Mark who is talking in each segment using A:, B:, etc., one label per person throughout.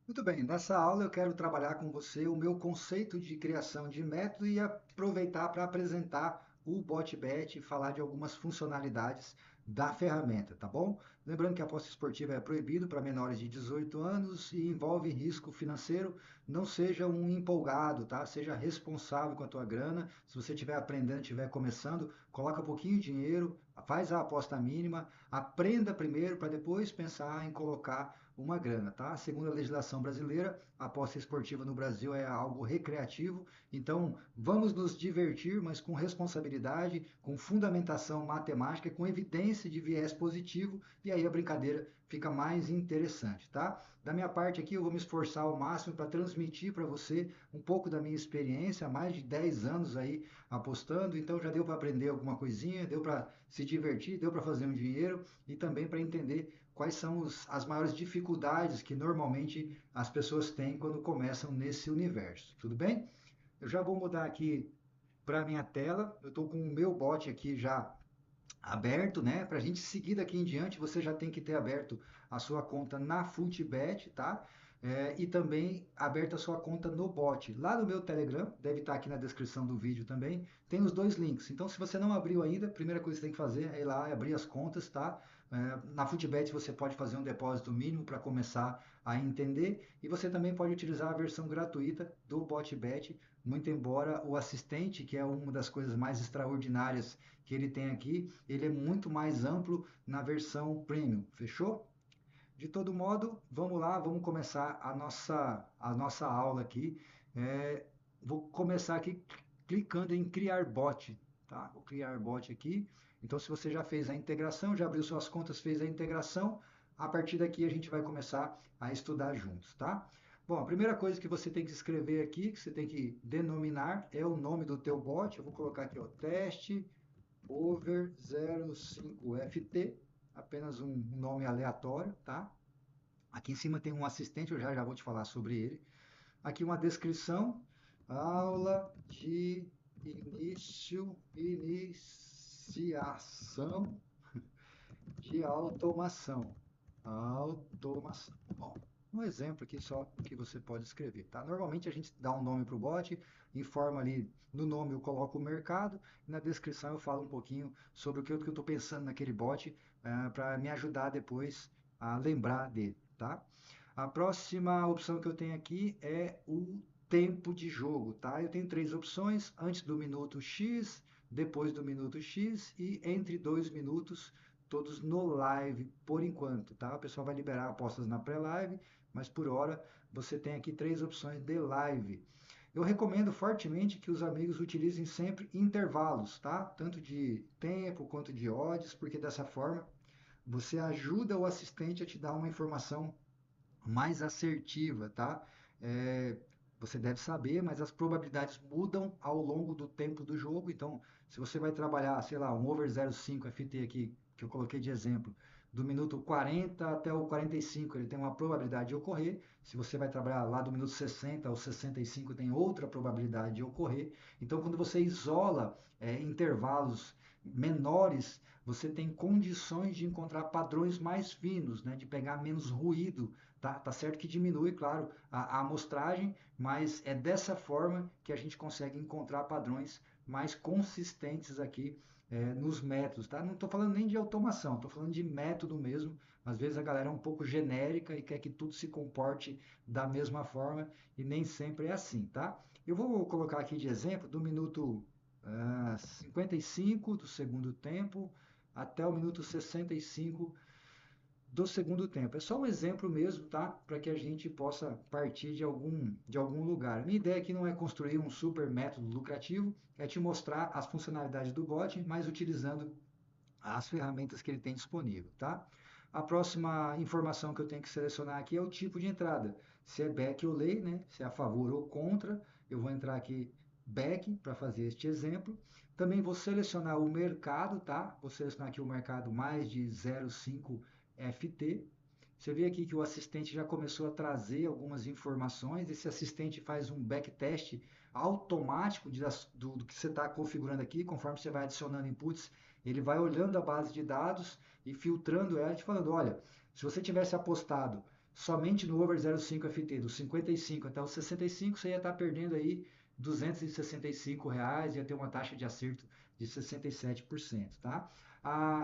A: Muito bem, nessa aula eu quero trabalhar com você o meu conceito de criação de método e aproveitar para apresentar o BotBet e falar de algumas funcionalidades da ferramenta, tá bom? Lembrando que a aposta esportiva é proibido para menores de 18 anos e envolve risco financeiro. Não seja um empolgado, tá? Seja responsável com a tua grana. Se você estiver aprendendo, estiver começando, coloca um pouquinho de dinheiro, faz a aposta mínima, aprenda primeiro para depois pensar em colocar uma grana, tá? Segundo a legislação brasileira, a aposta esportiva no Brasil é algo recreativo, então vamos nos divertir, mas com responsabilidade, com fundamentação matemática, com evidência de viés positivo, e aí a brincadeira fica mais interessante, tá? Da minha parte aqui, eu vou me esforçar ao máximo para transmitir para você um pouco da minha experiência, há mais de 10 anos aí apostando, então já deu para aprender alguma coisinha, deu para se divertir, deu para fazer um dinheiro e também para entender quais são as maiores dificuldades que normalmente as pessoas têm quando começam nesse universo. Tudo bem? Eu já vou mudar aqui para a minha tela. Eu estou com o meu bot aqui já aberto, né? Para a gente seguir daqui em diante, você já tem que ter aberto a sua conta na Footbet, tá? E também aberta a sua conta no bot. Lá no meu Telegram, deve estar aqui na descrição do vídeo também, tem os dois links. Então, se você não abriu ainda, a primeira coisa que você tem que fazer é ir lá e abrir as contas, tá? Na Footbet você pode fazer um depósito mínimo para começar a entender e você também pode utilizar a versão gratuita do BotBet, muito embora o assistente, que é uma das coisas mais extraordinárias que ele tem aqui, ele é muito mais amplo na versão premium, fechou? De todo modo, vamos lá, vamos começar a nossa aula aqui. Vou começar aqui clicando em criar bot, tá? Vou criar bot aqui. Então, se você já fez a integração, já abriu suas contas, fez a integração, a partir daqui a gente vai começar a estudar juntos, tá? Bom, a primeira coisa que você tem que escrever aqui, que você tem que denominar, é o nome do teu bot. Eu vou colocar aqui, ó, teste over 05FT, apenas um nome aleatório, tá? Aqui em cima tem um assistente, eu já vou te falar sobre ele. Aqui uma descrição, aula de iniciação de automação. Automação. Bom, um exemplo aqui só que você pode escrever, tá? Normalmente a gente dá um nome para o bot, informa ali no nome eu coloco o mercado, e na descrição eu falo um pouquinho sobre o que eu estou pensando naquele bot, para me ajudar depois a lembrar dele, tá? A próxima opção que eu tenho aqui é o tempo de jogo, tá? Eu tenho três opções: antes do minuto X, depois do minuto X e entre 2 minutos, todos no live por enquanto, tá? O pessoal vai liberar apostas na pré-live, mas por hora você tem aqui três opções de live. Eu recomendo fortemente que os amigos utilizem sempre intervalos, tá? Tanto de tempo quanto de odds, porque dessa forma você ajuda o assistente a te dar uma informação mais assertiva, tá? É, Você deve saber, mas as probabilidades mudam ao longo do tempo do jogo. Então, se você vai trabalhar, sei lá, um over 0,5 FT aqui, que eu coloquei de exemplo, do minuto 40 até o 45, ele tem uma probabilidade de ocorrer. Se você vai trabalhar lá do minuto 60 ao 65, tem outra probabilidade de ocorrer. Então, quando você isola intervalos menores, você tem condições de encontrar padrões mais finos, né, de pegar menos ruído. Tá certo que diminui, claro, a amostragem, mas é dessa forma que a gente consegue encontrar padrões mais consistentes aqui nos métodos, tá? Não estou falando nem de automação, estou falando de método mesmo. Às vezes a galera é um pouco genérica e quer que tudo se comporte da mesma forma e nem sempre é assim, tá? Eu vou colocar aqui de exemplo do minuto 55 do segundo tempo até o minuto 65 do segundo tempo. É só um exemplo mesmo, tá? Para que a gente possa partir de algum lugar. Minha ideia aqui não é construir um super método lucrativo, é te mostrar as funcionalidades do bot, mas utilizando as ferramentas que ele tem disponível, tá? A próxima informação que eu tenho que selecionar aqui é o tipo de entrada. Se é back ou lay, né? Se é a favor ou contra. Eu vou entrar aqui back para fazer este exemplo. Também vou selecionar o mercado, tá? Vou selecionar aqui o mercado mais de 0,5 FT. Você vê aqui que o assistente já começou a trazer algumas informações. Esse assistente faz um backtest automático do que você está configurando aqui, conforme você vai adicionando inputs, ele vai olhando a base de dados e filtrando ela, te falando, olha, se você tivesse apostado somente no over 0,5 FT, dos 55 até os 65, você ia estar perdendo aí R$ 265, ia ter uma taxa de acerto de 67%, tá?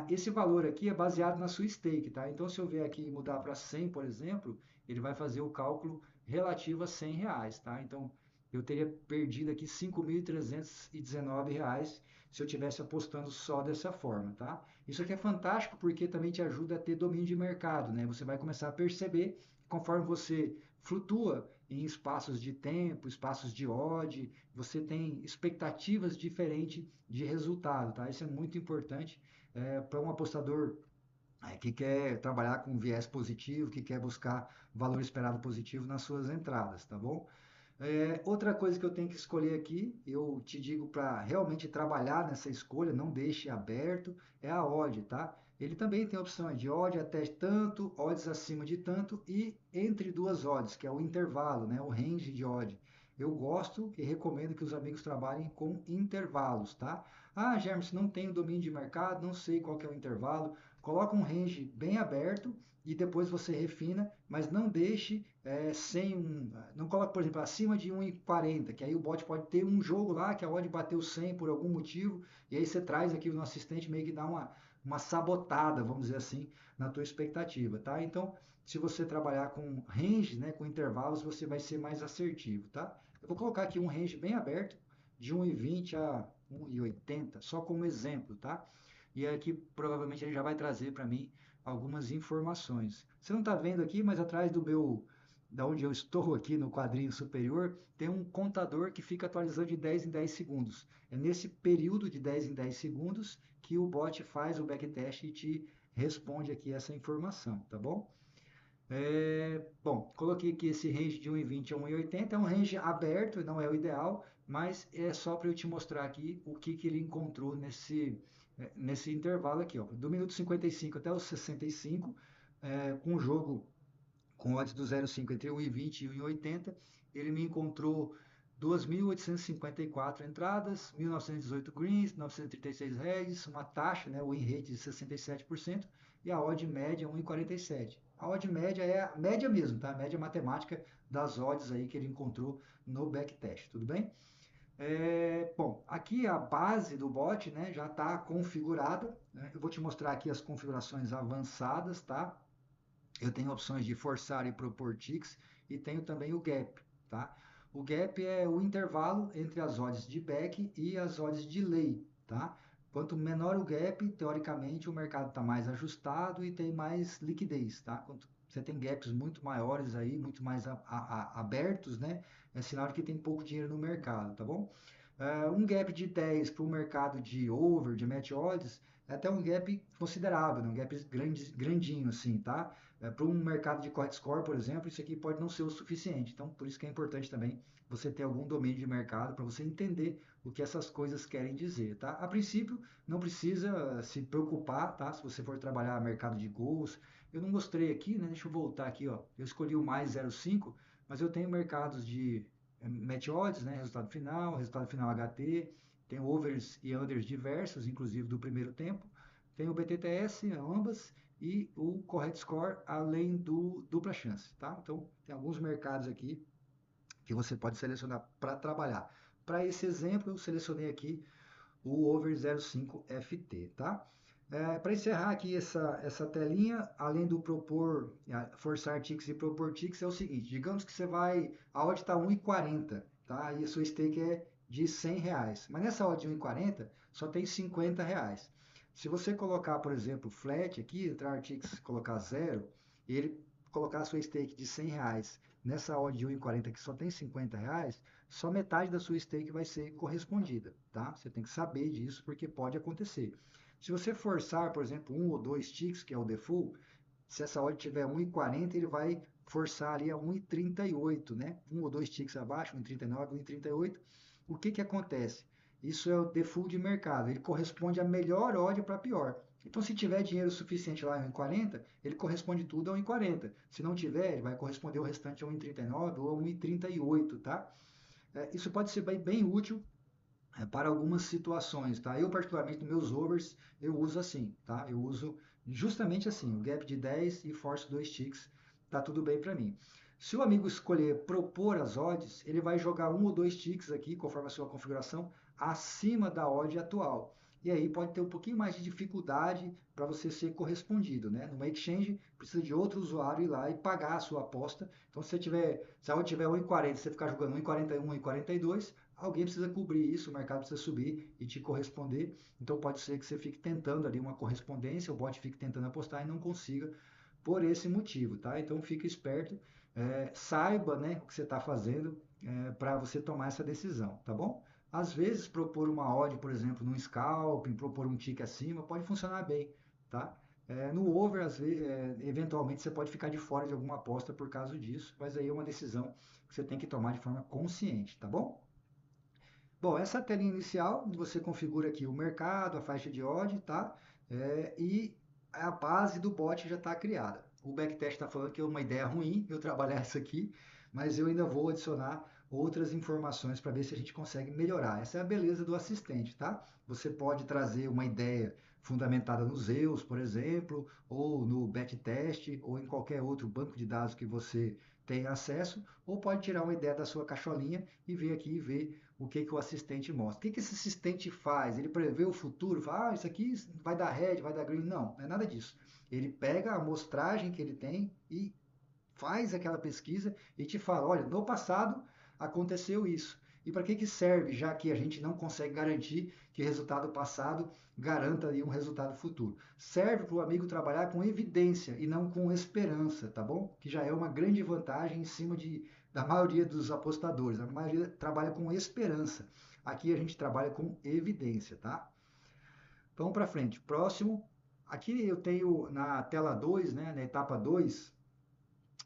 A: Esse valor aqui é baseado na sua stake, tá? Então, se eu vier aqui e mudar para 100, por exemplo, ele vai fazer o cálculo relativo a R$ 100, tá? Então, eu teria perdido aqui R$ 5.319 se eu tivesse apostando só dessa forma, tá? Isso aqui é fantástico porque também te ajuda a ter domínio de mercado, né? Você vai começar a perceber conforme você flutua em espaços de tempo, espaços de odd, você tem expectativas diferentes de resultado, tá? Isso é muito importante para um apostador que quer trabalhar com viés positivo, que quer buscar valor esperado positivo nas suas entradas, tá bom? Outra coisa que eu tenho que escolher aqui, eu te digo para realmente trabalhar nessa escolha, não deixe aberto, é a odd, tá? Ele também tem opções de odd até tanto, odds acima de tanto e entre duas odds, que é o intervalo, né? O range de odd. Eu gosto e recomendo que os amigos trabalhem com intervalos, tá? Ah, Germes, não tenho domínio de mercado, não sei qual que é o intervalo. Coloca um range bem aberto e depois você refina, mas não deixe sem não coloque, por exemplo, acima de 1,40, que aí o bot pode ter um jogo lá que a odd bateu 100 por algum motivo, e aí você traz aqui no assistente meio que dá uma sabotada, vamos dizer assim, na tua expectativa, tá? Então, se você trabalhar com range, né, com intervalos, você vai ser mais assertivo, tá? Eu vou colocar aqui um range bem aberto, de 1,20 a 1,80, só como exemplo, tá? E aqui provavelmente ele já vai trazer para mim algumas informações. Você não está vendo aqui, mas atrás da onde eu estou aqui no quadrinho superior, tem um contador que fica atualizando de 10 em 10 segundos. É nesse período de 10 em 10 segundos que o bot faz o backtest e te responde aqui essa informação, tá bom? Bom, coloquei aqui esse range de 1,20 a 1,80, é um range aberto, não é o ideal, mas é só para eu te mostrar aqui o que ele encontrou nesse intervalo aqui, ó, do minuto 55 até os 65, com o jogo com odds do 0,5 entre 1,20 e 1,80, ele me encontrou 2.854 entradas, 1.918 greens, 936 regs, uma taxa, né, o win rate de 67% e a odd média 1,47. A odd média é a média mesmo, tá? A média matemática das odds aí que ele encontrou no backtest, tudo bem? Bom, aqui a base do bot, né, já está configurada, né? Eu vou te mostrar aqui as configurações avançadas, tá? Eu tenho opções de forçar e propor ticks e tenho também o gap, tá? O gap é o intervalo entre as odds de back e as odds de lay, tá? Quanto menor o gap, teoricamente o mercado está mais ajustado e tem mais liquidez, tá? Quanto você tem gaps muito maiores aí, muito mais abertos, né? É sinal de que tem pouco dinheiro no mercado, tá bom? Um gap de 10 para o mercado de over, de match odds, é até um gap considerável, né? Um gap grandinho assim, tá? Para um mercado de correct score, por exemplo, isso aqui pode não ser o suficiente. Então, por isso que é importante também você ter algum domínio de mercado para você entender o que essas coisas querem dizer, tá? A princípio, não precisa se preocupar, tá? Se você for trabalhar mercado de gols, eu não mostrei aqui, né? Deixa eu voltar aqui, ó. Eu escolhi o mais 0,5, mas eu tenho mercados de match odds, né? Resultado final HT, tem overs e unders diversos, inclusive do primeiro tempo. Tem o BTTS, ambas, e o correct score além do dupla chance, tá? Então, tem alguns mercados aqui que você pode selecionar para trabalhar. Para esse exemplo, eu selecionei aqui o over 0,5 FT, tá? Para encerrar aqui essa telinha, além do propor, forçar ticks e propor ticks, é o seguinte, digamos que a odd está 1,40, tá? E a sua stake é de R$ 100, mas nessa odd de 1,40 só tem R$ 50. Se você colocar, por exemplo, flat aqui, entrar ticks, colocar zero, e ele colocar a sua stake de R$ 100 nessa odd de 1,40 que só tem R$ 50, só metade da sua stake vai ser correspondida, tá? Você tem que saber disso porque pode acontecer. Se você forçar, por exemplo, um ou dois ticks, que é o default, se essa odd tiver 1,40, ele vai forçar ali a 1,38, né? Um ou dois ticks abaixo, 1,39, 1,38. O que que acontece? Isso é o default de mercado, ele corresponde à melhor odd para a pior. Então, se tiver dinheiro suficiente lá em 1,40, ele corresponde tudo a 1,40. Se não tiver, ele vai corresponder o restante a 1,39 ou a 1,38, tá? Isso pode ser bem útil para algumas situações, tá? Eu, particularmente, nos meus overs, eu uso assim, tá? Eu uso justamente assim, o gap de 10 e forço 2 ticks tá tudo bem para mim. Se o amigo escolher propor as odds, ele vai jogar um ou dois ticks aqui, conforme a sua configuração, acima da odd atual. E aí pode ter um pouquinho mais de dificuldade para você ser correspondido, né? Numa exchange, precisa de outro usuário ir lá e pagar a sua aposta. Então, se a odd tiver 1,40, você ficar jogando 1,41, 1,42, alguém precisa cobrir isso, o mercado precisa subir e te corresponder. Então, pode ser que você fique tentando ali uma correspondência, o bot fique tentando apostar e não consiga por esse motivo, tá? Então, fique esperto, saiba, né, o que você está fazendo para você tomar essa decisão, tá bom? Às vezes, propor uma odd, por exemplo, num scalping, propor um tick acima, pode funcionar bem, tá? No over, às vezes, eventualmente, você pode ficar de fora de alguma aposta por causa disso, mas aí é uma decisão que você tem que tomar de forma consciente, tá bom? Bom, essa telinha inicial, você configura aqui o mercado, a faixa de odd, tá? E a base do bot já está criada. O backtest está falando que é uma ideia ruim eu trabalhar isso aqui, mas eu ainda vou adicionar outras informações para ver se a gente consegue melhorar. Essa é a beleza do assistente, tá? Você pode trazer uma ideia fundamentada no Zeus, por exemplo, ou no backtest, ou em qualquer outro banco de dados que você tem acesso, ou pode tirar uma ideia da sua caixolinha e vir aqui e ver o que, que o assistente mostra. O que, que esse assistente faz? Ele prevê o futuro, fala, isso aqui vai dar red, vai dar green. Não, não é nada disso. Ele pega a amostragem que ele tem e faz aquela pesquisa e te fala, olha, no passado aconteceu isso. E para que, que serve, já que a gente não consegue garantir que o resultado passado garanta ali um resultado futuro? Serve para o amigo trabalhar com evidência e não com esperança, tá bom? Que já é uma grande vantagem em cima da maioria dos apostadores. A maioria trabalha com esperança. Aqui a gente trabalha com evidência, tá? Vamos para frente. Próximo. Aqui eu tenho na tela 2, né, na etapa 2,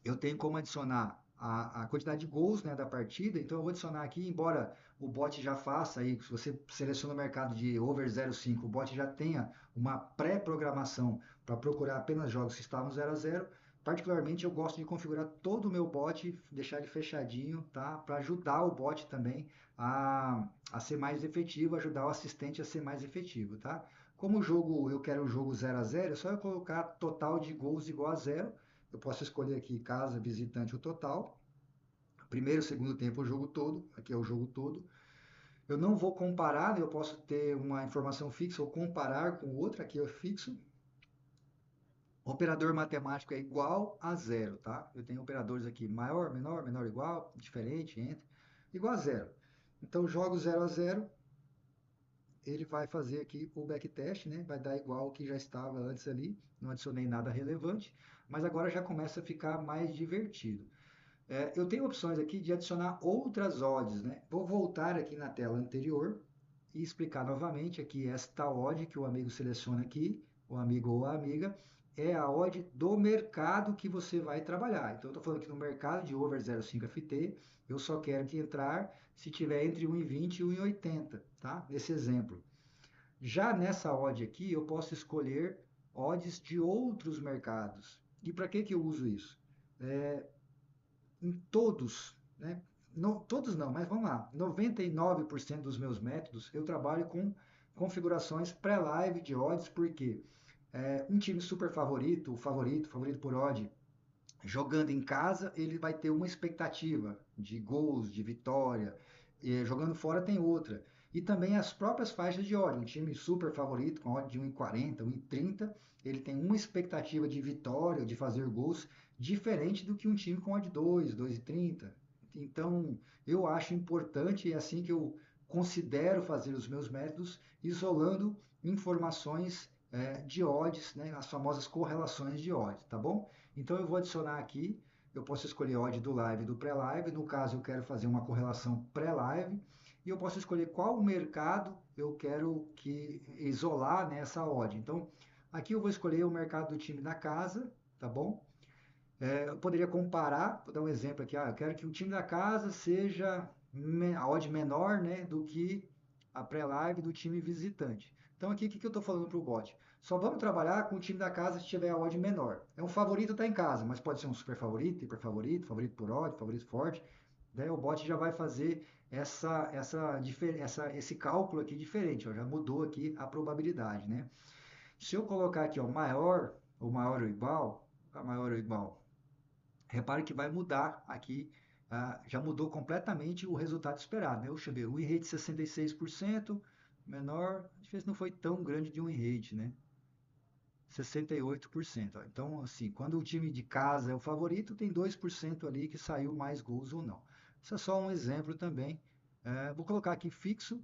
A: eu tenho como adicionar a quantidade de gols, né, da partida. Então eu vou adicionar aqui, embora o bot já faça aí, se você seleciona o mercado de over 0,5, o bot já tenha uma pré-programação para procurar apenas jogos que estavam 0 a 0. Particularmente eu gosto de configurar todo o meu bot, deixar ele fechadinho, tá? Para ajudar o bot também a ser mais efetivo, ajudar o assistente a ser mais efetivo, tá? Como o jogo, eu quero o jogo 0 a 0, é só eu colocar total de gols igual a zero. Eu posso escolher aqui casa, visitante, o total. Primeiro, segundo tempo, o jogo todo. Aqui é o jogo todo. Eu não vou comparar, né? Eu posso ter uma informação fixa ou comparar com outra. Aqui é fixo. O operador matemático é igual a zero, tá? Eu tenho operadores aqui maior, menor, menor, igual, diferente, entre, igual a zero. Então, jogo 0 a 0, ele vai fazer aqui o backtest, né? Vai dar igual ao que já estava antes ali. Não adicionei nada relevante, mas agora já começa a ficar mais divertido. Eu tenho opções aqui de adicionar outras odds, né? Vou voltar aqui na tela anterior e explicar novamente aqui esta odd que o amigo seleciona aqui, o amigo ou a amiga, é a odd do mercado que você vai trabalhar. Então, eu estou falando que no mercado de over 0,5 FT, eu só quero que entrar se tiver entre 1,20 e 1,80, tá? Nesse exemplo. Já nessa odd aqui, eu posso escolher odds de outros mercados. E para que eu uso isso? Em todos, né? Todos não, mas vamos lá. 99% dos meus métodos eu trabalho com configurações pré-live de odds, porque um time super favorito, favorito por odd, jogando em casa, ele vai ter uma expectativa de gols, de vitória, e jogando fora tem outra. E também as próprias faixas de odd. Um time super favorito, com odd de 1,40, 1,30, ele tem uma expectativa de vitória, de fazer gols, diferente do que um time com odd 2, 2,30. Então, eu acho importante, é assim que eu considero fazer os meus métodos, isolando informações de odds, né, as famosas correlações de odds, tá bom? Então eu vou adicionar aqui, eu posso escolher odd do live e do pré-live, no caso eu quero fazer uma correlação pré-live, e eu posso escolher qual mercado eu quero isolar nessa odd. Então aqui eu vou escolher o mercado do time da casa, tá bom? Eu poderia comparar, vou dar um exemplo aqui, eu quero que o time da casa seja a odd menor, né, do que a pré-live do time visitante. Então aqui o que eu estou falando para o bot? Só vamos trabalhar com o time da casa se tiver a odd menor. É um favorito está em casa, mas pode ser um super favorito, hiper favorito, favorito por odd, favorito forte. Daí o bot já vai fazer esse cálculo aqui diferente, ó, já mudou aqui a probabilidade, né? Se eu colocar aqui, ó, maior ou igual, a maior ou igual, repare que vai mudar aqui, já mudou completamente o resultado esperado, né? Deixa eu ver, o win rate 66%, menor, às vezes não foi tão grande de win rate, né? 68%. Ó. Então, assim, quando o time de casa é o favorito, tem 2% ali que saiu mais gols ou não. Isso é só um exemplo também. Vou colocar aqui fixo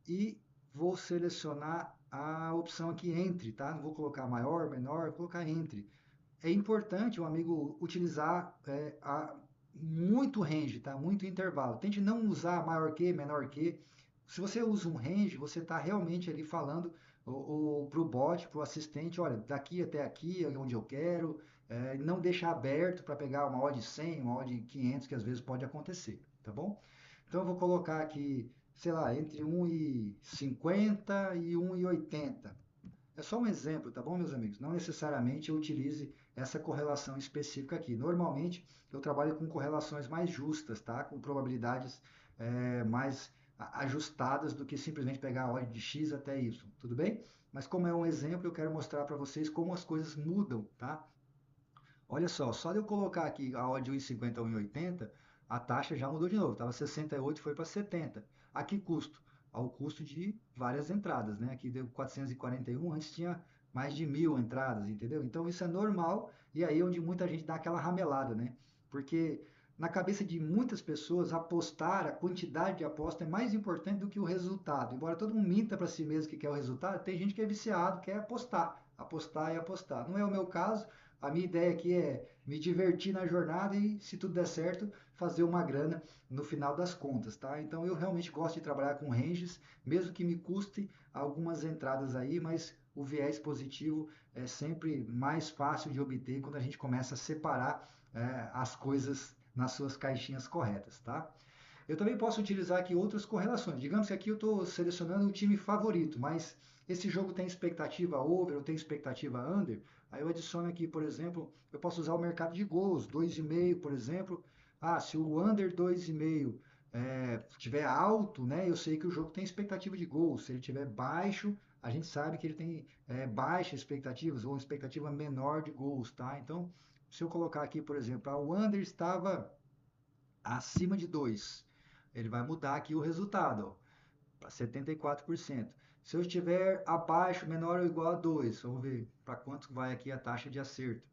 A: e vou selecionar a opção aqui entre, tá? Não vou colocar maior, menor, vou colocar entre. É importante o amigo utilizar muito range, tá? Muito intervalo. Tente não usar maior que, menor que. Se você usa um range, você está realmente ali falando para o bot, para o assistente, olha, daqui até aqui é onde eu quero, não deixar aberto para pegar uma odd 100, uma odd 500, que às vezes pode acontecer, tá bom? Então eu vou colocar aqui, sei lá, entre 1,50 e 1,80. É só um exemplo, tá bom, meus amigos? Não necessariamente eu utilize essa correlação específica aqui. Normalmente eu trabalho com correlações mais justas, tá? Com probabilidades mais ajustadas do que simplesmente pegar a odd de X até Y, tudo bem? Mas como é um exemplo, eu quero mostrar para vocês como as coisas mudam, tá? Olha só de eu colocar aqui a odd de 1,50 a 1,80, a taxa já mudou de novo. Estava 68, foi para 70. A que custo? Ao custo de várias entradas, né? Aqui deu 441, antes tinha mais de 1.000 entradas, entendeu? Então isso é normal e aí é onde muita gente dá aquela ramelada, né? Porque na cabeça de muitas pessoas, apostar, a quantidade de aposta é mais importante do que o resultado. Embora todo mundo minta para si mesmo que quer o resultado, tem gente que é viciado, quer apostar, apostar e apostar. Não é o meu caso. A minha ideia aqui é me divertir na jornada e, se tudo der certo, fazer uma grana no final das contas, tá? Então eu realmente gosto de trabalhar com ranges, mesmo que me custe algumas entradas aí, mas o viés positivo é sempre mais fácil de obter quando a gente começa a separar as coisas nas suas caixinhas corretas, tá? Eu também posso utilizar aqui outras correlações. Digamos que aqui eu estou selecionando o time favorito, mas esse jogo tem expectativa over ou tem expectativa under. Aí eu adiciono aqui, por exemplo, eu posso usar o mercado de gols, 2,5, por exemplo. Se o under 2,5 estiver alto, né, eu sei que o jogo tem expectativa de gols. Se ele estiver baixo, a gente sabe que ele tem baixas expectativas ou expectativa menor de gols, tá? Então, se eu colocar aqui, por exemplo, o under estava acima de 2, ele vai mudar aqui o resultado para 74%. Se eu estiver abaixo, menor ou igual a 2, vamos ver para quanto vai aqui a taxa de acerto.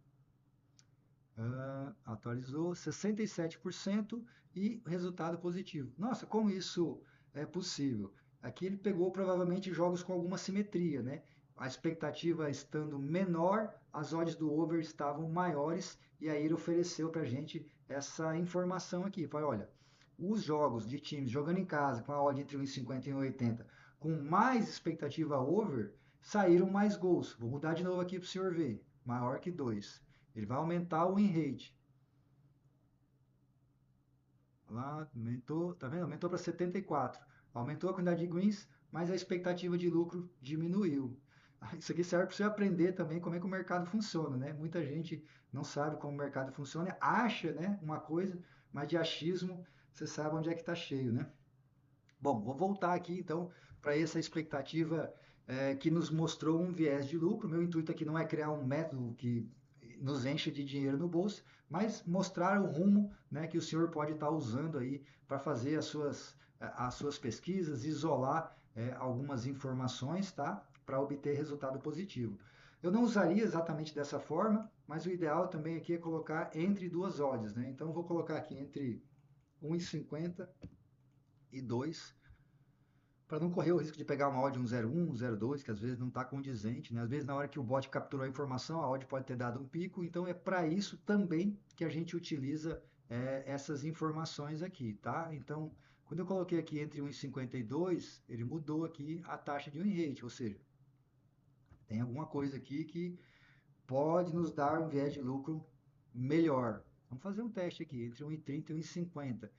A: Atualizou 67% e resultado positivo. Nossa, como isso é possível? Aqui ele pegou provavelmente jogos com alguma simetria, né? A expectativa estando menor, as odds do over estavam maiores e aí ele ofereceu para a gente essa informação aqui. Falei, olha, os jogos de times jogando em casa com a odd entre 1,50 e 1,80 com mais expectativa over, saíram mais gols. Vou mudar de novo aqui para o senhor ver. Maior que 2. Ele vai aumentar o win rate. Lá, aumentou, tá vendo? Aumentou para 74. Aumentou a quantidade de wins, mas a expectativa de lucro diminuiu. Isso aqui serve para você aprender também como é que o mercado funciona, né? Muita gente não sabe como o mercado funciona, acha, né, uma coisa, mas de achismo você sabe onde é que está cheio, né? Bom, vou voltar aqui então para essa expectativa que nos mostrou um viés de lucro. Meu intuito aqui não é criar um método que nos enche de dinheiro no bolso, mas mostrar o rumo, né, que o senhor pode estar usando aí para fazer as suas pesquisas, isolar algumas informações, tá? Para obter resultado positivo. Eu não usaria exatamente dessa forma, mas o ideal também aqui é colocar entre duas odds, né? Então, eu vou colocar aqui entre 1,50 e 2, para não correr o risco de pegar uma odd 1,01, 1,02, que às vezes não está condizente, né? Às vezes na hora que o bot capturou a informação, a odd pode ter dado um pico, então é para isso também que a gente utiliza essas informações aqui, tá? Então, quando eu coloquei aqui entre 1,52, ele mudou aqui a taxa de win rate, ou seja, tem alguma coisa aqui que pode nos dar um viés de lucro melhor. Vamos fazer um teste aqui, entre 1,30 e 1,50.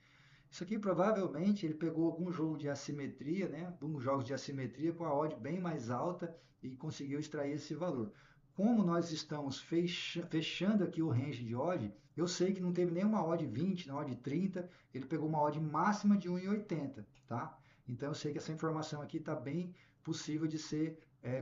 A: Isso aqui provavelmente ele pegou algum jogo de assimetria, né? Alguns jogos de assimetria com a odd bem mais alta e conseguiu extrair esse valor. Como nós estamos fechando aqui o range de odd, eu sei que não teve nenhuma odd 20, nem odd 30, ele pegou uma odd máxima de 1,80, tá? Então eu sei que essa informação aqui está bem possível de ser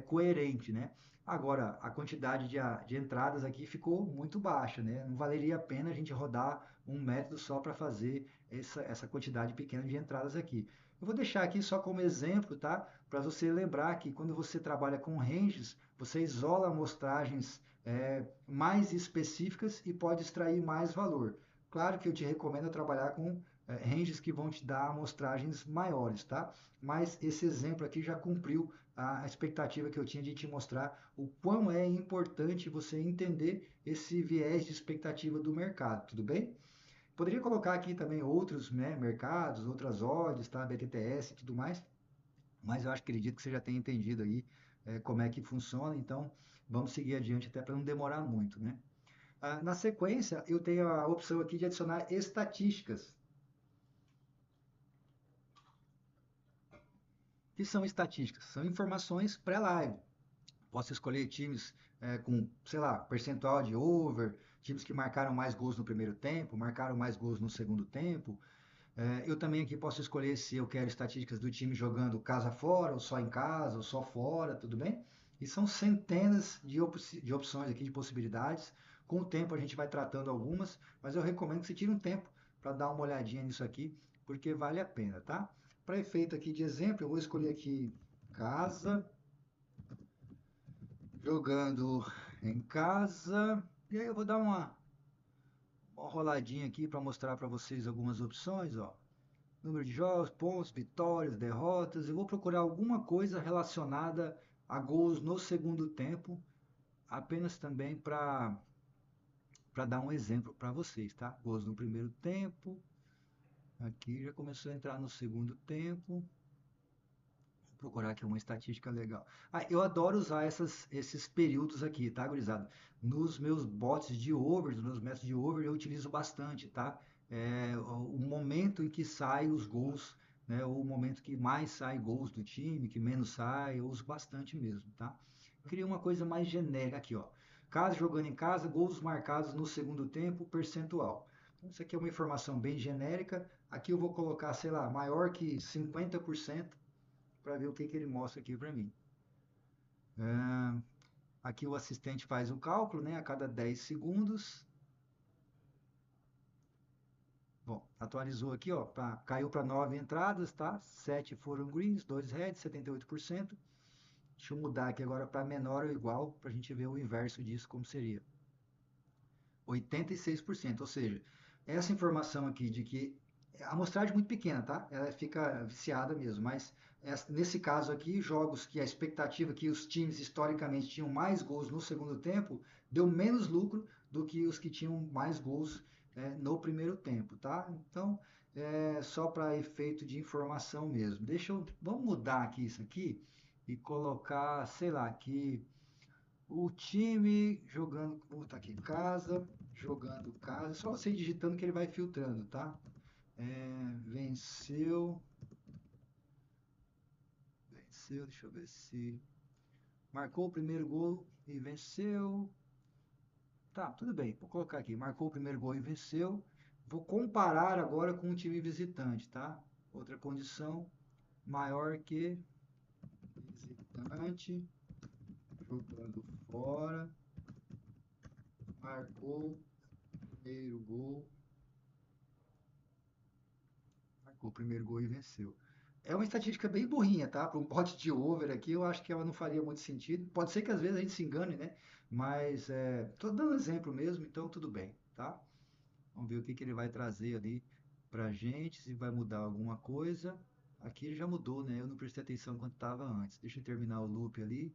A: coerente, né? Agora, a quantidade de entradas aqui ficou muito baixa, né? Não valeria a pena a gente rodar um método só para fazer essa quantidade pequena de entradas aqui. Eu vou deixar aqui só como exemplo, tá? Para você lembrar que quando você trabalha com ranges, você isola amostragens mais específicas e pode extrair mais valor. Claro que eu te recomendo trabalhar com ranges que vão te dar amostragens maiores, tá? Mas esse exemplo aqui já cumpriu a expectativa que eu tinha de te mostrar o quão é importante você entender esse viés de expectativa do mercado, tudo bem? Poderia colocar aqui também outros, né, mercados, outras odds, tá, BTTS e tudo mais, mas eu acho que acredito que você já tenha entendido aí como é que funciona, então vamos seguir adiante até para não demorar muito, né? Na sequência, eu tenho a opção aqui de adicionar estatísticas. O que são estatísticas? São informações pré-live. Posso escolher times com, sei lá, percentual de over, times que marcaram mais gols no primeiro tempo, marcaram mais gols no segundo tempo. Eu também aqui posso escolher se eu quero estatísticas do time jogando casa fora, ou só em casa, ou só fora, tudo bem? E são centenas de opções aqui, de possibilidades. Com o tempo a gente vai tratando algumas, mas eu recomendo que você tire um tempo para dar uma olhadinha nisso aqui, porque vale a pena, tá? Para efeito aqui de exemplo, eu vou escolher aqui casa, jogando em casa. E aí eu vou dar uma roladinha aqui para mostrar para vocês algumas opções, ó. Número de jogos, pontos, vitórias, derrotas. Eu vou procurar alguma coisa relacionada a gols no segundo tempo, apenas também para dar um exemplo para vocês, tá? Gols no primeiro tempo. Aqui já começou a entrar no segundo tempo. Procurar aqui uma estatística legal. Eu adoro usar esses períodos aqui, tá, gurizada? Nos meus bots de over, nos meus métodos de over, eu utilizo bastante, tá? O momento em que saem os gols, né? O momento que mais sai gols do time, que menos sai, eu uso bastante mesmo, tá? Eu queria uma coisa mais genérica aqui, ó. Casa jogando em casa, gols marcados no segundo tempo, percentual. Então, isso aqui é uma informação bem genérica. Aqui eu vou colocar, sei lá, maior que 50%, para ver o que ele mostra aqui para mim. Aqui o assistente faz o cálculo, né, a cada 10 segundos. Bom, atualizou aqui, ó, caiu para 9 entradas, tá? 7 foram greens, 2 reds, 78%. Deixa eu mudar aqui agora para menor ou igual, para a gente ver o inverso disso, como seria. 86%, ou seja, essa informação aqui de que a amostragem é muito pequena, tá? Ela fica viciada mesmo, mas nesse caso aqui, jogos que a expectativa que os times historicamente tinham mais gols no segundo tempo, deu menos lucro do que os que tinham mais gols no primeiro tempo, tá? Então, só para efeito de informação mesmo. Vamos mudar aqui isso aqui e colocar, sei lá, aqui o time jogando, vou botar aqui casa, jogando casa, só você digitando que ele vai filtrando, tá? Venceu, deixa eu ver se marcou o primeiro gol e venceu. Tá, tudo bem, vou colocar aqui, marcou o primeiro gol e venceu. Vou comparar agora com o time visitante, tá? Outra condição, maior que visitante, jogando fora, marcou o primeiro gol, marcou o primeiro gol e venceu. É uma estatística bem burrinha, tá? Para um pote de over aqui, eu acho que ela não faria muito sentido. Pode ser que às vezes a gente se engane, né? Mas tô dando exemplo mesmo, então tudo bem, tá? Vamos ver o que que ele vai trazer ali pra gente, se vai mudar alguma coisa. Aqui ele já mudou, né? Eu não prestei atenção quanto estava antes. Deixa eu terminar o loop ali.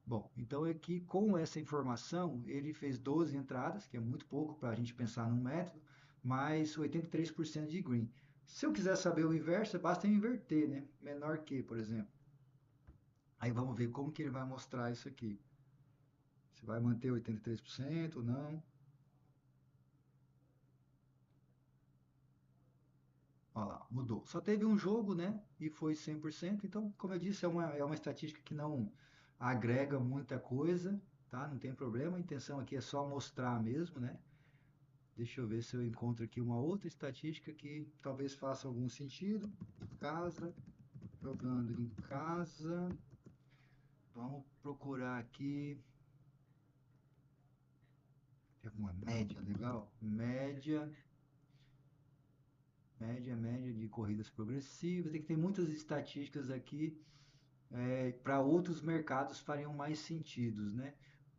A: Bom, então aqui com essa informação, ele fez 12 entradas, que é muito pouco para a gente pensar num método, mas 83% de green. Se eu quiser saber o inverso, basta eu inverter, né? Menor que, por exemplo. Aí vamos ver como que ele vai mostrar isso aqui. Se vai manter 83% ou não. Olha lá, mudou. Só teve um jogo, né? E foi 100%. Então, como eu disse, é uma estatística que não agrega muita coisa, tá? Não tem problema. A intenção aqui é só mostrar mesmo, né? Deixa eu ver se eu encontro aqui uma outra estatística que talvez faça algum sentido. Casa, jogando em casa. Vamos procurar aqui. Tem alguma média legal? Média de corridas progressivas. Tem que ter muitas estatísticas aqui para outros mercados fariam mais sentidos, né?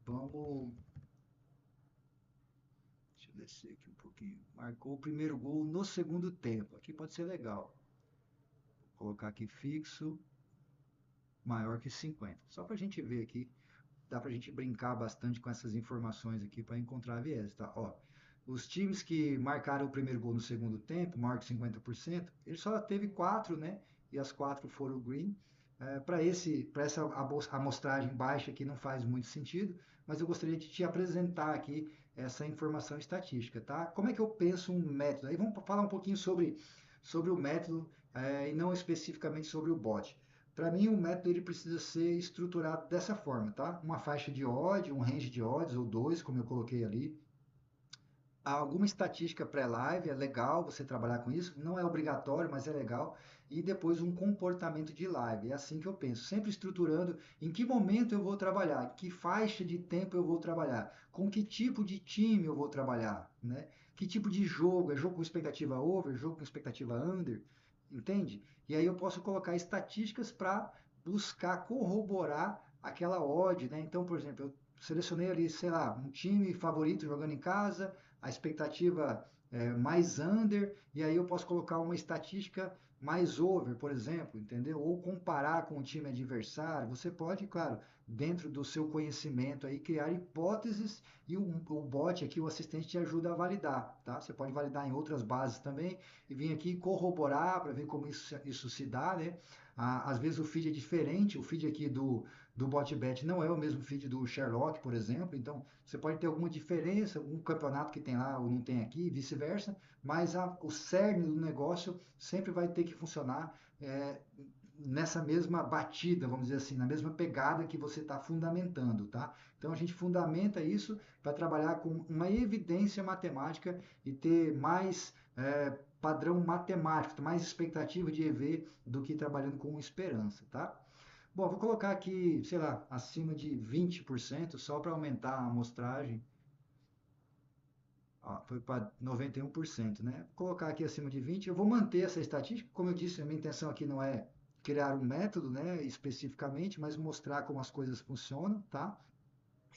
A: Vamos. Deixa eu descer aqui um pouquinho. Marcou o primeiro gol no segundo tempo. Aqui pode ser legal. Vou colocar aqui fixo, maior que 50. Só para a gente ver aqui. Dá para a gente brincar bastante com essas informações aqui para encontrar viés, tá? Ó, os times que marcaram o primeiro gol no segundo tempo, maior que 50%, ele só teve 4, né? E as 4 foram green. Para essa amostragem baixa aqui não faz muito sentido, mas eu gostaria de te apresentar aqui essa informação estatística, tá? Como é que eu penso um método? Aí vamos falar um pouquinho sobre o método e não especificamente sobre o bot. Para mim, o método ele precisa ser estruturado dessa forma, tá? Uma faixa de odds, um range de odds ou dois, como eu coloquei ali, alguma estatística pré-live, é legal você trabalhar com isso, não é obrigatório, mas é legal, e depois um comportamento de live, é assim que eu penso, sempre estruturando em que momento eu vou trabalhar, que faixa de tempo eu vou trabalhar, com que tipo de time eu vou trabalhar, né? Que tipo de jogo, é jogo com expectativa over, jogo com expectativa under, entende? E aí eu posso colocar estatísticas para buscar corroborar aquela odd, né? Então, por exemplo, eu selecionei ali, sei lá, um time favorito jogando em casa, a expectativa mais under, e aí eu posso colocar uma estatística mais over, por exemplo, entendeu? Ou comparar com o time adversário. Você pode, claro, dentro do seu conhecimento aí, criar hipóteses e o bot aqui, o assistente, te ajuda a validar, tá? Você pode validar em outras bases também e vir aqui corroborar para ver como isso se dá, né? Às vezes o feed é diferente, o feed aqui do BotBet não é o mesmo feed do Sherlock, por exemplo, então você pode ter alguma diferença, algum campeonato que tem lá ou não tem aqui, vice-versa, mas o cerne do negócio sempre vai ter que funcionar nessa mesma batida, vamos dizer assim, na mesma pegada que você está fundamentando, tá? Então a gente fundamenta isso para trabalhar com uma evidência matemática e ter mais padrão matemático, mais expectativa de EV do que trabalhando com esperança, tá? Bom, vou colocar aqui, sei lá, acima de 20% só para aumentar a amostragem. Ó, foi para 91%, né? Vou colocar aqui acima de 20. Eu vou manter essa estatística. Como eu disse, a minha intenção aqui não é criar um método, né, especificamente, mas mostrar como as coisas funcionam, tá?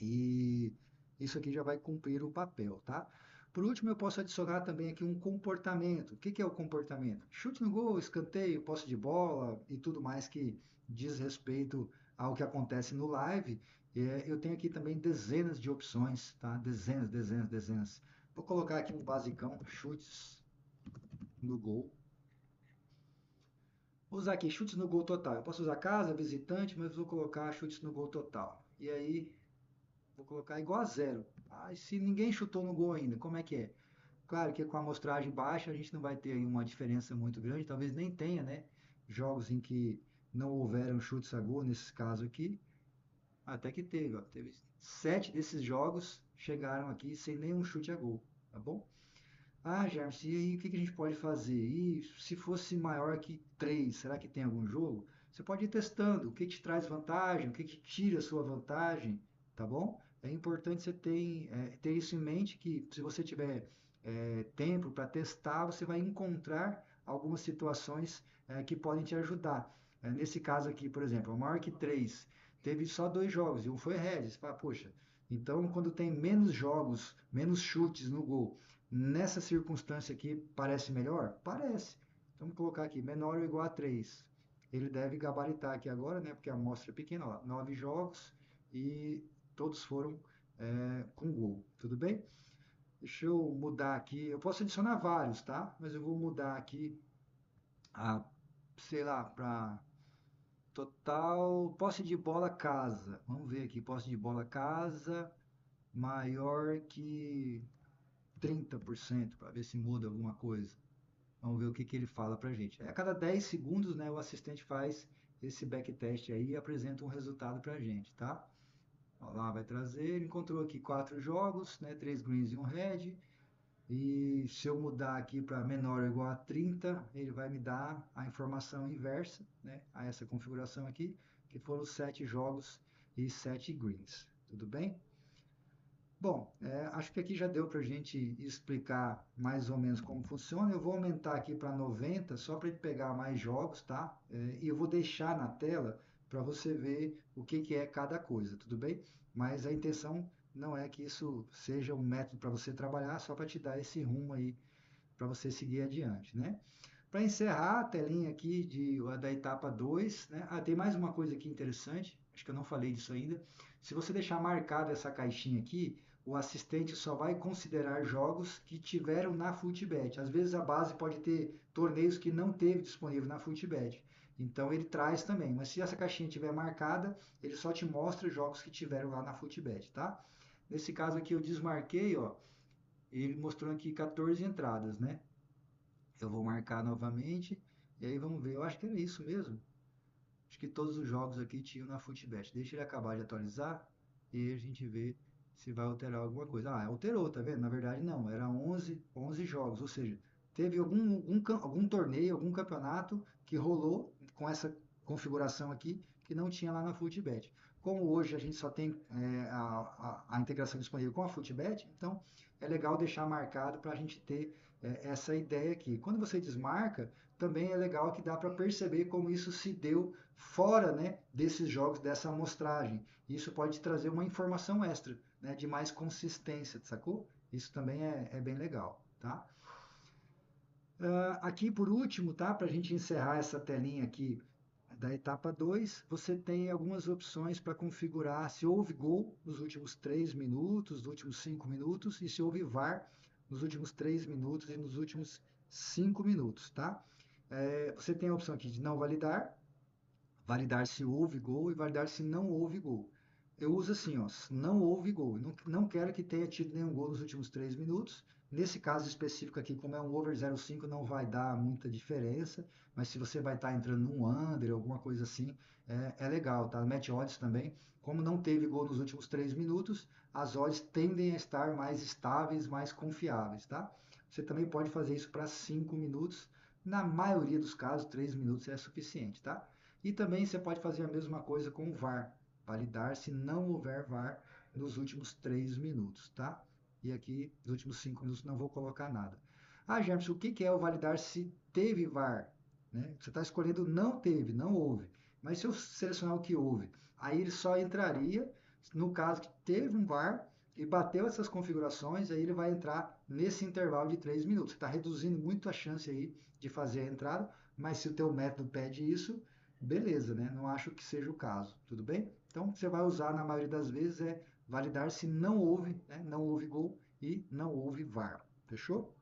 A: E isso aqui já vai cumprir o papel, tá? Por último, eu posso adicionar também aqui um comportamento. O que que é o comportamento? Chute no gol, escanteio, posse de bola e tudo mais que diz respeito ao que acontece no live. Eu tenho aqui também dezenas de opções, tá? Dezenas, dezenas, dezenas. Vou colocar aqui um basicão, chutes no gol. Vou usar aqui chutes no gol total. Eu posso usar casa, visitante, mas vou colocar chutes no gol total. E aí, vou colocar igual a zero. Ah, e se ninguém chutou no gol ainda, como é que é? Claro que com a amostragem baixa a gente não vai ter aí uma diferença muito grande, talvez nem tenha, né? Jogos em que não houveram chutes a gol, nesse caso aqui, até que teve, ó. Teve 7 desses jogos chegaram aqui sem nenhum chute a gol, tá bom? Ah, James, e aí o que que a gente pode fazer? E se fosse maior que 3, será que tem algum jogo? Você pode ir testando o que te traz vantagem, o que que tira a sua vantagem, tá bom? É importante você ter isso em mente que se você tiver tempo para testar, você vai encontrar algumas situações que podem te ajudar. Nesse caso aqui, por exemplo, o maior que 3 teve só 2 jogos e um foi Red. Você fala, poxa, então quando tem menos jogos, menos chutes no gol, nessa circunstância aqui, parece melhor? Parece. Então, vamos colocar aqui, menor ou igual a 3. Ele deve gabaritar aqui agora, né? Porque a amostra é pequena, ó, 9 jogos e todos foram com gol. Tudo bem? Deixa eu mudar aqui. Eu posso adicionar vários, tá? Mas eu vou mudar aqui a, sei lá, para total posse de bola casa. Vamos ver aqui, posse de bola casa maior que 30% para ver se muda alguma coisa. Vamos ver o que que ele fala para a gente. A cada 10 segundos, né, o assistente faz esse backtest aí e apresenta um resultado para a gente, tá? Ó, lá vai trazer, ele encontrou aqui 4 jogos, né, 3 greens e um red. E se eu mudar aqui para menor ou igual a 30, ele vai me dar a informação inversa, né, a essa configuração aqui, que foram os 7 jogos e 7 greens. Tudo bem? Bom, acho que aqui já deu para a gente explicar mais ou menos como funciona. Eu vou aumentar aqui para 90 só para ele pegar mais jogos, tá? E eu vou deixar na tela para você ver o que que é cada coisa, tudo bem? Mas a intenção não é que isso seja um método para você trabalhar, só para te dar esse rumo aí para você seguir adiante, né? Para encerrar a telinha aqui da etapa 2, né? Tem mais uma coisa aqui interessante, acho que eu não falei disso ainda. Se você deixar marcada essa caixinha aqui, o assistente só vai considerar jogos que tiveram na Footbet. Às vezes a base pode ter torneios que não teve disponível na Footbet. Então ele traz também, mas se essa caixinha tiver marcada, ele só te mostra jogos que tiveram lá na Footbet, tá? Nesse caso aqui eu desmarquei, ó, ele mostrou aqui 14 entradas, né? Eu vou marcar novamente e aí vamos ver. Eu acho que era isso mesmo. Acho que todos os jogos aqui tinham na Footbet. Deixa ele acabar de atualizar e a gente vê se vai alterar alguma coisa. Ah, alterou, tá vendo? Na verdade não, era 11 jogos, ou seja, teve algum torneio, algum campeonato que rolou com essa configuração aqui que não tinha lá na Footbet. Como hoje a gente só tem a integração disponível com a Footbet, então é legal deixar marcado para a gente ter essa ideia aqui. Quando você desmarca, também é legal que dá para perceber como isso se deu fora, né, desses jogos, dessa amostragem. Isso pode trazer uma informação extra, né, de mais consistência, sacou? Isso também é bem legal, tá? Aqui por último, tá? Para a gente encerrar essa telinha aqui da etapa 2, você tem algumas opções para configurar se houve gol nos últimos 3 minutos, nos últimos 5 minutos e se houve VAR nos últimos 3 minutos e nos últimos 5 minutos, tá? Você tem a opção aqui de não validar, validar se houve gol e validar se não houve gol. Eu uso assim, ó, não houve gol. Não quero que tenha tido nenhum gol nos últimos 3 minutos. Nesse caso específico aqui, como é um over 0,5, não vai dar muita diferença. Mas se você vai estar entrando num under, alguma coisa assim, é legal, tá? Match odds também. Como não teve gol nos últimos 3 minutos, as odds tendem a estar mais estáveis, mais confiáveis, tá? Você também pode fazer isso para 5 minutos. Na maioria dos casos, 3 minutos é suficiente, tá? E também você pode fazer a mesma coisa com o VAR, validar se não houver VAR nos últimos 3 minutos, tá? E aqui, nos últimos 5 minutos, não vou colocar nada. Ah, James, o que é o validar se teve VAR? Né? Você está escolhendo não teve, não houve. Mas se eu selecionar o que houve, aí ele só entraria no caso que teve um VAR e bateu essas configurações, aí ele vai entrar nesse intervalo de 3 minutos. Você está reduzindo muito a chance aí de fazer a entrada, mas se o teu método pede isso, beleza, né? Não acho que seja o caso, tudo bem? Então, você vai usar na maioria das vezes validar se não houve, né? Não houve gol e não houve VAR, fechou?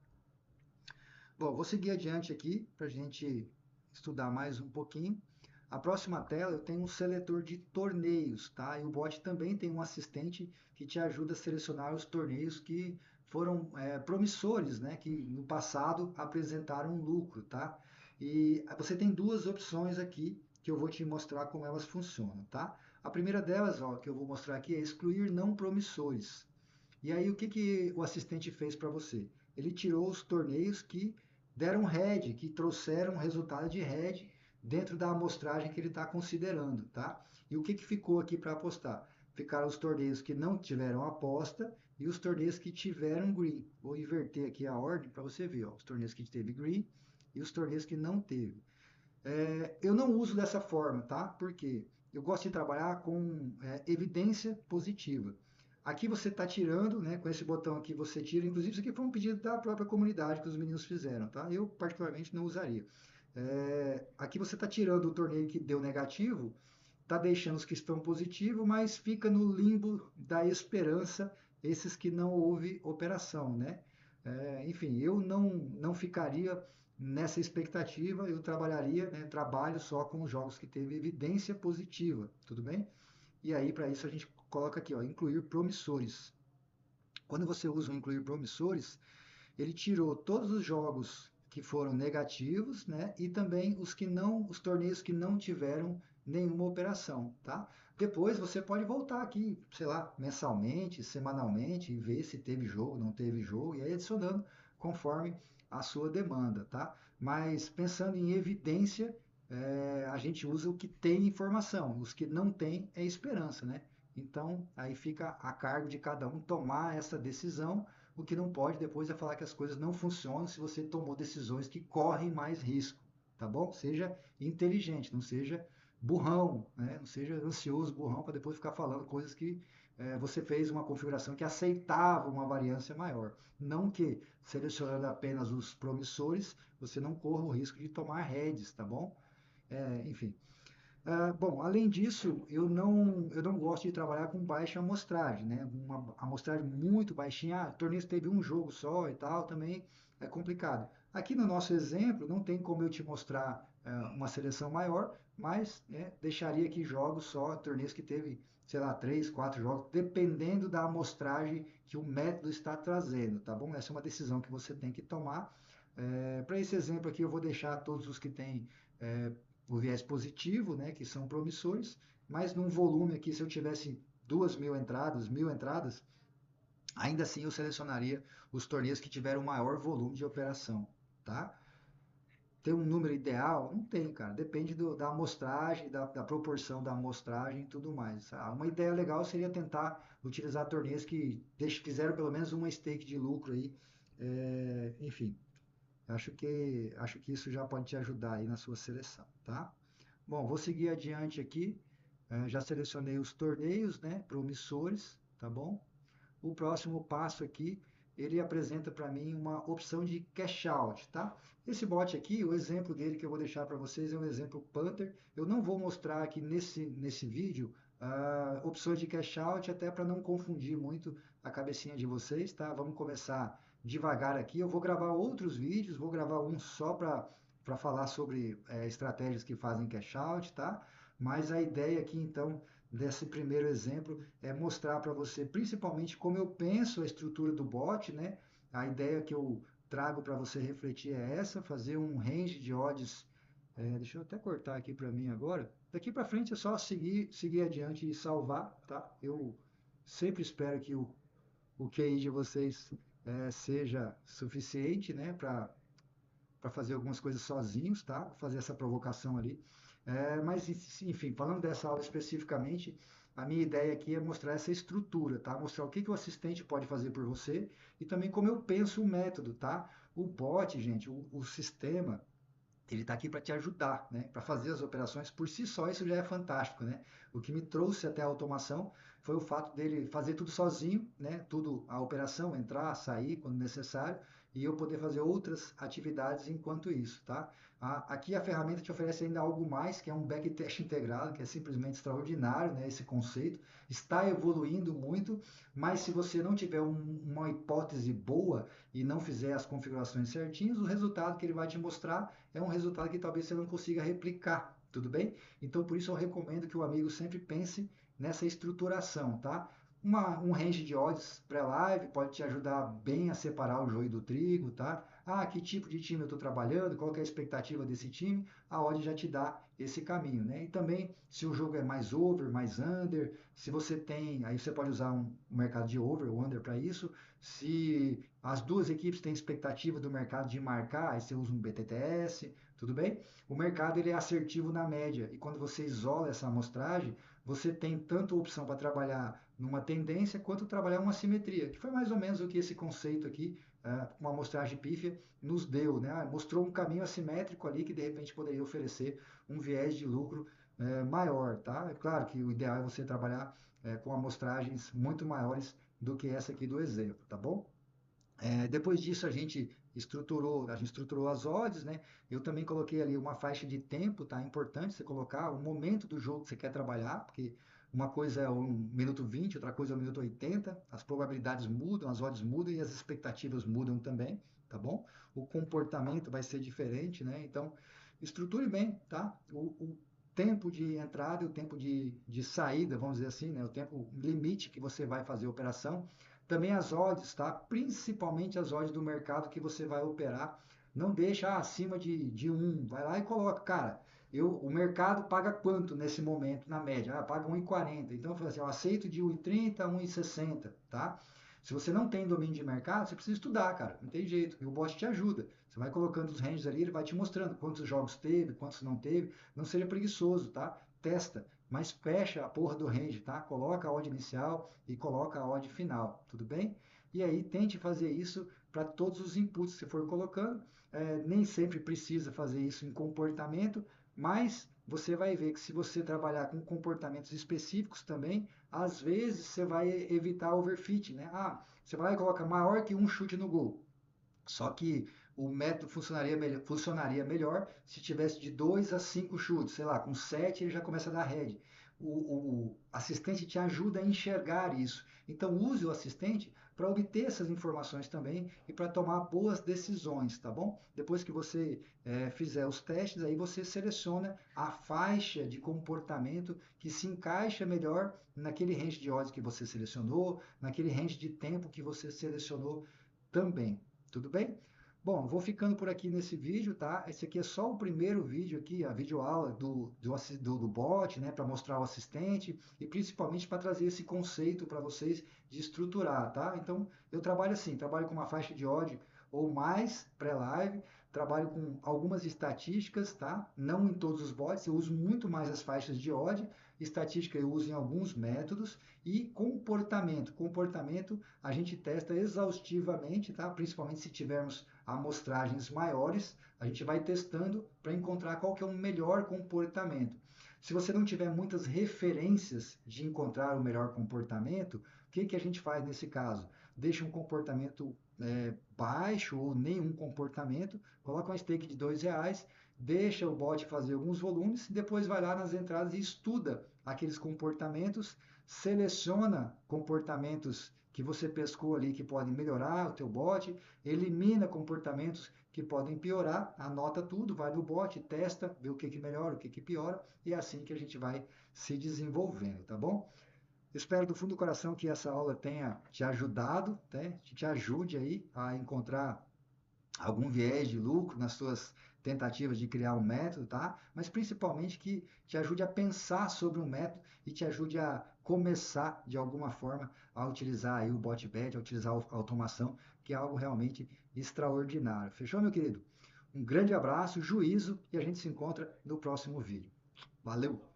A: Bom, vou seguir adiante aqui para a gente estudar mais um pouquinho. A próxima tela eu tenho um seletor de torneios, tá? E o bot também tem um assistente que te ajuda a selecionar os torneios que foram promissores, né? Que no passado apresentaram lucro, tá? E você tem duas opções aqui que eu vou te mostrar como elas funcionam, tá? A primeira delas, ó, que eu vou mostrar aqui é excluir não promissores. E aí o que que o assistente fez para você? Ele tirou os torneios que deram head, que trouxeram resultado de head dentro da amostragem que ele está considerando, tá? E o que que ficou aqui para apostar? Ficaram os torneios que não tiveram aposta e os torneios que tiveram green. Vou inverter aqui a ordem para você ver, ó, os torneios que teve green e os torneios que não teve. Eu não uso dessa forma, tá? Porque eu gosto de trabalhar com evidência positiva. Aqui você está tirando, né? Com esse botão aqui você tira. Inclusive isso aqui foi um pedido da própria comunidade que os meninos fizeram, tá? Eu particularmente não usaria. Aqui você está tirando o torneio que deu negativo, está deixando os que estão positivos, mas fica no limbo da esperança esses que não houve operação, né? Enfim, eu não ficaria nessa expectativa, eu trabalharia, né, trabalho só com os jogos que teve evidência positiva, tudo bem? E aí, para isso, a gente coloca aqui, ó, incluir promissores. Quando você usa o incluir promissores, ele tirou todos os jogos que foram negativos, né? E também os torneios que não tiveram nenhuma operação, tá? Depois você pode voltar aqui, sei lá, mensalmente, semanalmente e ver se teve jogo, não teve jogo e aí adicionando conforme a sua demanda, tá? Mas pensando em evidência, a gente usa o que tem informação, os que não tem é esperança, né? Então, aí fica a cargo de cada um tomar essa decisão. O que não pode depois é falar que as coisas não funcionam se você tomou decisões que correm mais risco, tá bom? Seja inteligente, não seja burrão, né? Não seja ansioso, burrão, para depois ficar falando coisas que você fez uma configuração que aceitava uma variância maior. Não que selecionando apenas os promissores, você não corra o risco de tomar heads, tá bom? Enfim. Bom, além disso, eu não gosto de trabalhar com baixa amostragem, né? Uma amostragem muito baixinha, o torneio teve um jogo só e tal, também é complicado. Aqui no nosso exemplo, não tem como eu te mostrar uma seleção maior, mas deixaria aqui jogos só, torneios que teve, sei lá, 3, 4 jogos, dependendo da amostragem que o método está trazendo, tá bom? Essa é uma decisão que você tem que tomar. Para esse exemplo aqui, eu vou deixar todos os que têm é, o viés positivo, né, que são promissores, mas num volume aqui, se eu tivesse 2.000 entradas, 1.000 entradas, ainda assim eu selecionaria os torneios que tiveram maior volume de operação, tá? Tem um número ideal? Não tem, cara. Depende da amostragem, da proporção da amostragem e tudo mais. Uma ideia legal seria tentar utilizar torneios que fizeram pelo menos uma stake de lucro aí. Enfim, acho que isso já pode te ajudar aí na sua seleção, tá? Bom, vou seguir adiante aqui. Já selecionei os torneios, né, promissores, tá bom? O próximo passo aqui, ele apresenta para mim uma opção de cash out, tá? Esse bot aqui, o exemplo dele que eu vou deixar para vocês é um exemplo Panther. Eu não vou mostrar aqui nesse vídeo opções de cash out, até para não confundir muito a cabecinha de vocês, tá? Vamos começar devagar aqui. Eu vou gravar outros vídeos, vou gravar um só para falar sobre estratégias que fazem cash out, tá? Mas a ideia aqui, então, desse primeiro exemplo é mostrar para você, principalmente, como eu penso a estrutura do bot, né? A ideia que eu trago para você refletir é essa, fazer um range de odds. Deixa eu até cortar aqui para mim agora. Daqui para frente é só seguir adiante e salvar, tá? Eu sempre espero que o QI de vocês seja suficiente, né, para fazer algumas coisas sozinhos, tá? Fazer essa provocação ali. Mas, enfim, falando dessa aula especificamente, a minha ideia aqui é mostrar essa estrutura, tá? Mostrar o que o assistente pode fazer por você e também como eu penso o método, tá? O bot, gente, o sistema, ele está aqui para te ajudar, né? Para fazer as operações por si só, isso já é fantástico, né? O que me trouxe até a automação foi o fato dele fazer tudo sozinho, né? Tudo a operação, entrar, sair quando necessário, e eu poder fazer outras atividades enquanto isso, tá? Aqui a ferramenta te oferece ainda algo mais, que é um backtest integrado, que é simplesmente extraordinário, né? Esse conceito está evoluindo muito, mas se você não tiver uma hipótese boa e não fizer as configurações certinhas, o resultado que ele vai te mostrar é um resultado que talvez você não consiga replicar, tudo bem? Então, por isso eu recomendo que o amigo sempre pense nessa estruturação, tá? Um range de odds pré-live pode te ajudar bem a separar o joio do trigo, tá? Que tipo de time eu estou trabalhando, qual que é a expectativa desse time, a odd já te dá esse caminho, né? E também, se o jogo é mais over, mais under, se você tem, aí você pode usar um mercado de over ou under para isso, se as duas equipes têm expectativa do mercado de marcar, aí você usa um BTTS, tudo bem? O mercado ele é assertivo na média e quando você isola essa amostragem, você tem tanto opção para trabalhar numa tendência quanto trabalhar uma simetria, que foi mais ou menos o que esse conceito aqui, uma amostragem pífia, nos deu, né? Mostrou um caminho assimétrico ali que de repente poderia oferecer um viés de lucro maior, tá? É claro que o ideal é você trabalhar com amostragens muito maiores do que essa aqui do exemplo, tá bom? Depois disso a gente estruturou as odds, né? Eu também coloquei ali uma faixa de tempo, tá? É importante você colocar o momento do jogo que você quer trabalhar, porque uma coisa é o minuto 20, outra coisa é o minuto 80, as probabilidades mudam, as odds mudam e as expectativas mudam também, tá bom? O comportamento vai ser diferente, né? Então, estruture bem, tá? O tempo de entrada e o tempo de saída, vamos dizer assim, né? O tempo limite que você vai fazer a operação, também as odds, tá? Principalmente as odds do mercado que você vai operar. Não deixa acima de 1. Vai lá e coloca, cara, o mercado paga quanto nesse momento, na média? Paga 1,40. Então, eu falo assim, eu aceito de 1,30 a 1,60, tá? Se você não tem domínio de mercado, você precisa estudar, cara. Não tem jeito. E o bot te ajuda. Você vai colocando os ranges ali, ele vai te mostrando quantos jogos teve, quantos não teve. Não seja preguiçoso, tá? Testa, mas fecha a porra do range, tá? Coloca a odd inicial e coloca a odd final, tudo bem? E aí tente fazer isso para todos os inputs que você for colocando. Nem sempre precisa fazer isso em comportamento, mas você vai ver que se você trabalhar com comportamentos específicos também, às vezes você vai evitar overfit, né? Ah, você vai lá e coloca maior que um chute no gol. Só que o método funcionaria melhor se tivesse de 2 a 5 chutes, sei lá, com 7 ele já começa a dar head. O assistente te ajuda a enxergar isso. Então use o assistente para obter essas informações também e para tomar boas decisões, tá bom? Depois que você fizer os testes, aí você seleciona a faixa de comportamento que se encaixa melhor naquele range de odds que você selecionou, naquele range de tempo que você selecionou também. Tudo bem? Bom, vou ficando por aqui nesse vídeo, tá? Esse aqui é só o primeiro vídeo aqui, a videoaula do bot, né? Para mostrar o assistente e principalmente para trazer esse conceito para vocês de estruturar, tá? Então, eu trabalho assim, trabalho com uma faixa de odd ou mais pré-live, trabalho com algumas estatísticas, tá? Não em todos os bots, eu uso muito mais as faixas de odd, estatística eu uso em alguns métodos e comportamento. Comportamento a gente testa exaustivamente, tá? Principalmente se tivermos amostragens maiores, a gente vai testando para encontrar qual que é o melhor comportamento. Se você não tiver muitas referências de encontrar o melhor comportamento, o que, que a gente faz nesse caso? Deixa um comportamento baixo ou nenhum comportamento, coloca uma stake de R$ 2, deixa o bot fazer alguns volumes, depois vai lá nas entradas e estuda aqueles comportamentos, seleciona comportamentos que você pescou ali que podem melhorar o teu bot, elimina comportamentos que podem piorar, anota tudo, vai no bot, testa, vê o que melhora, o que piora, e é assim que a gente vai se desenvolvendo, tá bom? Espero do fundo do coração que essa aula tenha te ajudado, né? Te ajude aí a encontrar algum viés de lucro nas suas tentativas de criar um método, tá? Mas principalmente que te ajude a pensar sobre um método e te ajude a começar de alguma forma a utilizar aí o botbet, a utilizar a automação, que é algo realmente extraordinário. Fechou, meu querido? Um grande abraço, juízo e a gente se encontra no próximo vídeo. Valeu!